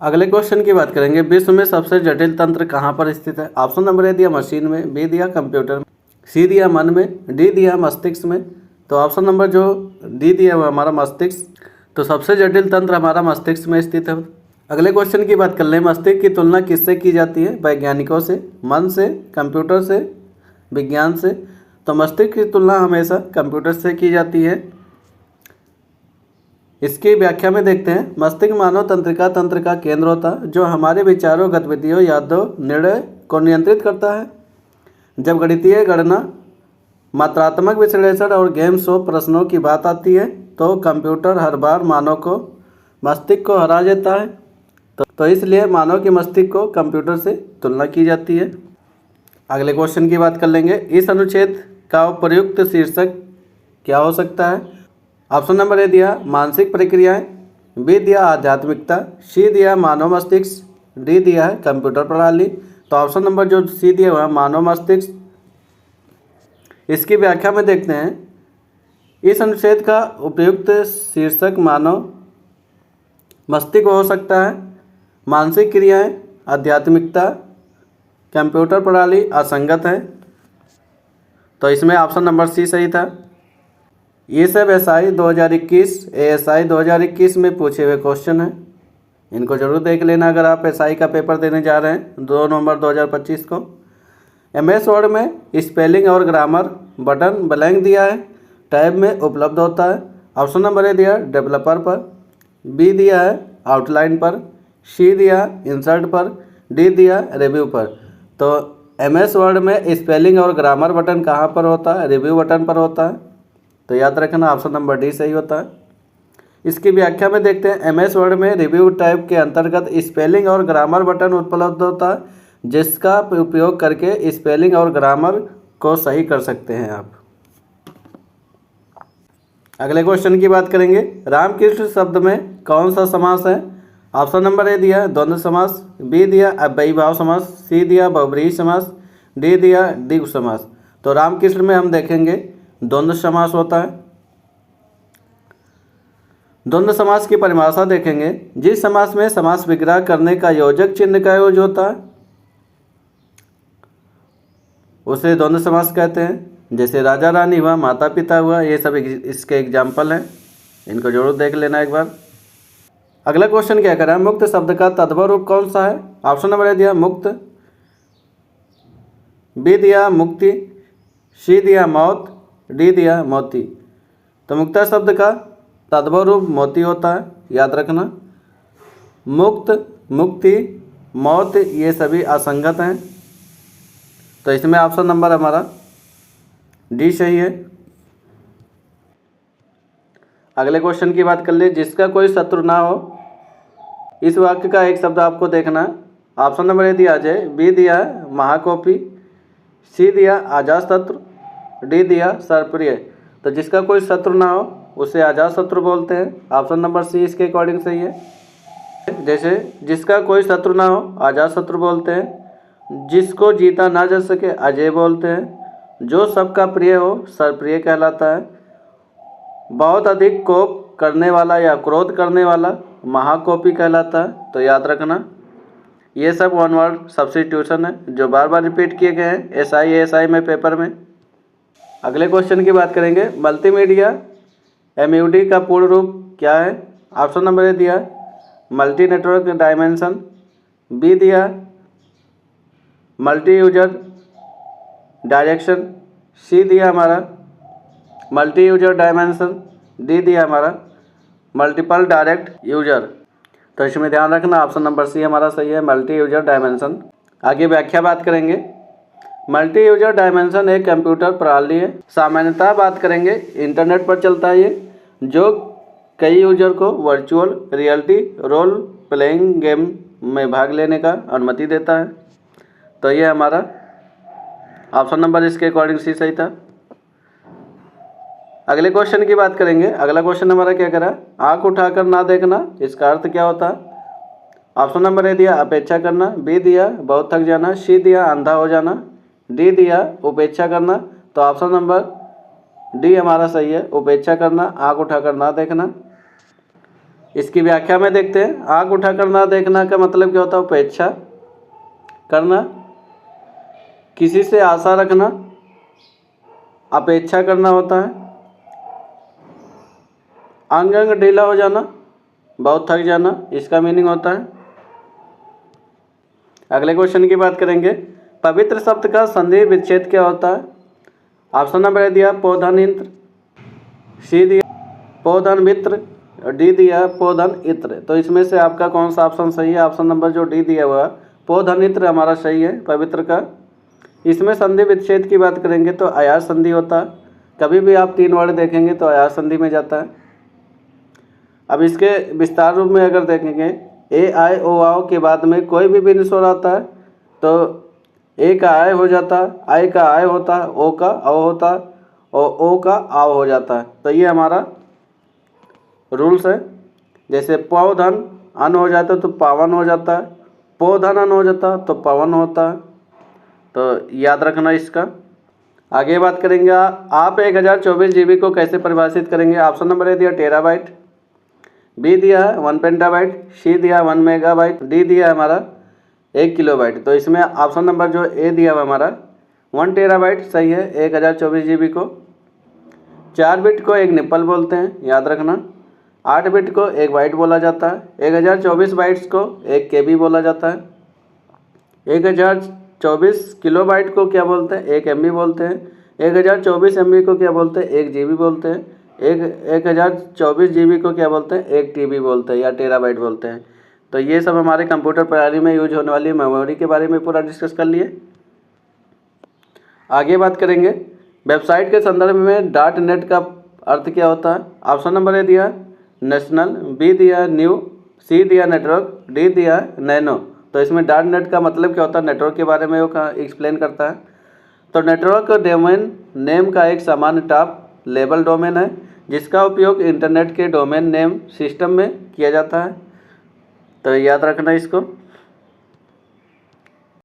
अगले क्वेश्चन की बात करेंगे, विश्व में सबसे जटिल तंत्र कहाँ पर स्थित है? ऑप्शन नंबर ए दिया मशीन में, बी दिया कंप्यूटर में, सी दिया मन में, डी दिया मस्तिष्क में। तो ऑप्शन नंबर जो डी दिया वो हमारा मस्तिष्क। तो सबसे जटिल तंत्र हमारा मस्तिष्क में स्थित है। अगले क्वेश्चन की बात कर लें, मस्तिष्क की तुलना किससे की जाती है? वैज्ञानिकों से, मन से, कंप्यूटर से, विज्ञान से। तो मस्तिष्क की तुलना हमेशा कंप्यूटर से की जाती है। इसकी व्याख्या में देखते हैं, मस्तिष्क मानव तंत्रिका तंत्र का केंद्र होता है जो हमारे विचारों, गतिविधियों, यादों, निर्णय को नियंत्रित करता है। जब गणितीय गणना, मात्रात्मक विश्लेषण और गेम शो प्रश्नों की बात आती है तो कंप्यूटर हर बार मानव को मस्तिष्क को हरा देता है। तो इसलिए मानव के मस्तिष्क को कंप्यूटर से तुलना की जाती है। अगले क्वेश्चन की बात कर लेंगे, इस अनुच्छेद का प्रयुक्त शीर्षक क्या हो सकता है? ऑप्शन नंबर ए दिया मानसिक प्रक्रियाएं, बी दिया आध्यात्मिकता, सी दिया मानव मस्तिष्क, डी दिया है कंप्यूटर प्रणाली। तो ऑप्शन नंबर जो सी दिया हुआ है मानव मस्तिष्क। इसकी व्याख्या में देखते हैं, इस अनुच्छेद का उपयुक्त शीर्षक मानव मस्तिष्क हो सकता है, मानसिक क्रियाएं, आध्यात्मिकता, कंप्यूटर प्रणाली असंगत है। तो इसमें ऑप्शन नंबर सी सही था। ये सब एसआई 2021 एएसआई 2021 में पूछे हुए क्वेश्चन हैं, इनको जरूर देख लेना अगर आप एसआई का पेपर देने जा रहे हैं 2 नवंबर 2025 को। एमएस वर्ड में स्पेलिंग और ग्रामर बटन ब्लैंक दिया है, टैब में उपलब्ध होता है। ऑप्शन नंबर ए दिया डेवलपर पर, बी दिया है आउटलाइन पर, सी दिया इंसर्ट पर, डी दिया रिव्यू पर। तो एमएस वर्ड में स्पेलिंग और ग्रामर बटन कहाँ पर होता है? रिव्यू बटन पर होता है। तो याद रखना ऑप्शन नंबर डी सही होता है। इसकी व्याख्या में देखते हैं, एमएस वर्ड में रिव्यू टैब के अंतर्गत स्पेलिंग और ग्रामर बटन उपलब्ध होता है जिसका उपयोग करके स्पेलिंग और ग्रामर को सही कर सकते हैं आप। अगले क्वेश्चन की बात करेंगे, रामकृष्ण शब्द में कौन सा समास है? ऑप्शन नंबर ए दिया द्वंद्व समास, बी दिया अव्ययी भाव समास, सी दिया बहुब्रीहि समास, डी दिया द्विगु समास। तो रामकृष्ण में हम देखेंगे द्वंद्व समास होता है। द्वंद्व समास की परिभाषा देखेंगे, जिस समास में समास विग्रह करने का योजक चिन्ह का यूज होता है उसे द्वंद्व समास कहते हैं। जैसे राजा रानी हुआ, माता पिता हुआ, ये सब इसके एग्जाम्पल हैं, इनको जरूर देख लेना एक बार। अगला क्वेश्चन क्या करा, मुक्त शब्द का तद्भव रूप कौन सा है? ऑप्शन नंबर ए दिया मुक्त, बी दिया मुक्ति, सी दिया मौत, डी दिया मोती। तो मुक्ता शब्द का तद्भव रूप मोती होता है, याद रखना। मुक्त, मुक्ति, मौत ये सभी असंगत हैं, तो इसमें ऑप्शन नंबर हमारा डी सही है। अगले क्वेश्चन की बात कर ले, जिसका कोई शत्रु ना हो, इस वाक्य का एक शब्द आपको देखना है। ऑप्शन नंबर ए दिया अजय, बी दिया महाकोपी, सी दिया अजातशत्रु, डी दिया सर्वप्रिय। तो जिसका कोई शत्रु ना हो उसे अजातशत्रु बोलते हैं। ऑप्शन नंबर सी इसके अकॉर्डिंग सही है। जैसे जिसका कोई शत्रु ना हो अजातशत्रु बोलते हैं, जिसको जीता ना जा सके अजय बोलते हैं, जो सबका प्रिय हो सर्वप्रिय कहलाता है, बहुत अधिक कोप करने वाला या क्रोध करने वाला महाकोपी कहलाता है। तो याद रखना ये सब वन वर्ड सब्स्टिट्यूशन है जो बार बार रिपीट किए गए हैं एसआई एएसआई में पेपर में। अगले क्वेश्चन की बात करेंगे, मल्टीमीडिया एमयूडी का पूर्ण रूप क्या है? ऑप्शन नंबर ए दिया मल्टी नेटवर्क डायमेंशन, बी दिया मल्टी यूजर डायरेक्शन, सी दिया हमारा मल्टी यूजर डायमेंशन, डी दिया हमारा मल्टीपल डायरेक्ट यूजर। तो इसमें ध्यान रखना ऑप्शन नंबर सी हमारा सही है, मल्टी यूजर डायमेंशन। आगे व्याख्या बात करेंगे, मल्टी यूजर डायमेंशन एक कंप्यूटर प्रणाली है, सामान्यतः बात करेंगे इंटरनेट पर चलता है ये, जो कई यूजर को virtual reality role playing game में भाग लेने का अनुमति देता है। तो ये हमारा ऑप्शन नंबर इसके अकॉर्डिंग सी सही था। अगले क्वेश्चन की बात करेंगे, अगला क्वेश्चन हमारा क्या करा, आंख उठाकर ना देखना, इसका अर्थ क्या होता है? ऑप्शन नंबर ए दिया अपेक्षा करना, बी दिया बहुत थक जाना, सी दिया अंधा हो जाना, डी दिया उपेक्षा करना। तो ऑप्शन नंबर डी हमारा सही है, उपेक्षा करना, आंख उठाकर ना देखना। इसकी व्याख्या में देखते हैं। आँख उठाकर ना देखना का मतलब क्या होता है? उपेक्षा करना, किसी से आशा रखना, अपेक्षा करना होता है। अंग अंग ढीला हो जाना, बहुत थक जाना, इसका मीनिंग होता है। अगले क्वेश्चन की बात करेंगे। पवित्र शब्द का संधि विच्छेद क्या होता है? ऑप्शन नंबर ए दिया पोधन इंत्र, सी दिया पोधन मित्र, डी दिया पोधन इत्र। तो इसमें से आपका कौन सा ऑप्शन सही है? ऑप्शन नंबर जो डी दिया हुआ पोधन इत्र हमारा सही है पवित्र का। इसमें संधि विच्छेद की बात करेंगे तो अयाज संधि होता है। कभी भी आप 3 वर्ड देखेंगे तो अयाज संधि में जाता है। अब इसके विस्तार रूप में अगर देखेंगे, ए आय ओ आओ के बाद में कोई भी बिन स्वर आता है तो ए का आय हो जाता है, आई का आय होता है, ओ का औ होता है और ओ का आव हो जाता है। तो ये हमारा रूल्स है। जैसे पौधन अन हो जाता है तो पावन हो जाता है, पौधन अन हो जाता है तो पवन होता है। तो याद रखना इसका। आगे बात करेंगे, आप 1024 GB को कैसे परिभाषित करेंगे? ऑप्शन नंबर ए दिया टेराबाइट, बी दिया है 1 पेंटाबाइट, सी दिया 1 मेगाबाइट, डी दिया हमारा 1 किलोबाइट। तो इसमें ऑप्शन नंबर जो ए दिया हुआ हमारा 1 टेराबाइट सही है 1024 GB को। 4 बिट को 1 निप्पल बोलते हैं, याद रखना। 8 बिट को 1 बाइट बोला जाता है। 1024 बाइट्स को 1 KB बोला जाता है। 1024 किलोबाइट को क्या बोलते हैं? 1 MB बोलते हैं। 1024 MB को क्या बोलते हैं? 1 GB बोलते हैं। 1024 GB को क्या बोलते हैं? 1 TB बोलते हैं या टेराबाइट बोलते हैं। तो ये सब हमारे कंप्यूटर प्रणाली में यूज होने वाली मेमोरी के बारे में पूरा डिस्कस कर लिए। आगे बात करेंगे, वेबसाइट के संदर्भ में .net का अर्थ क्या होता है? ऑप्शन नंबर ए दिया नेशनल, बी दिया न्यू, सी दिया नेटवर्क, डी दिया नैनो। तो इसमें .net का मतलब क्या होता है? नेटवर्क के बारे में वो एक्सप्लेन करता है। तो नेटवर्क डोमेन नेम का एक सामान्य टॉप लेवल डोमेन है जिसका उपयोग इंटरनेट के डोमेन नेम सिस्टम में किया जाता है। तो याद रखना इसको।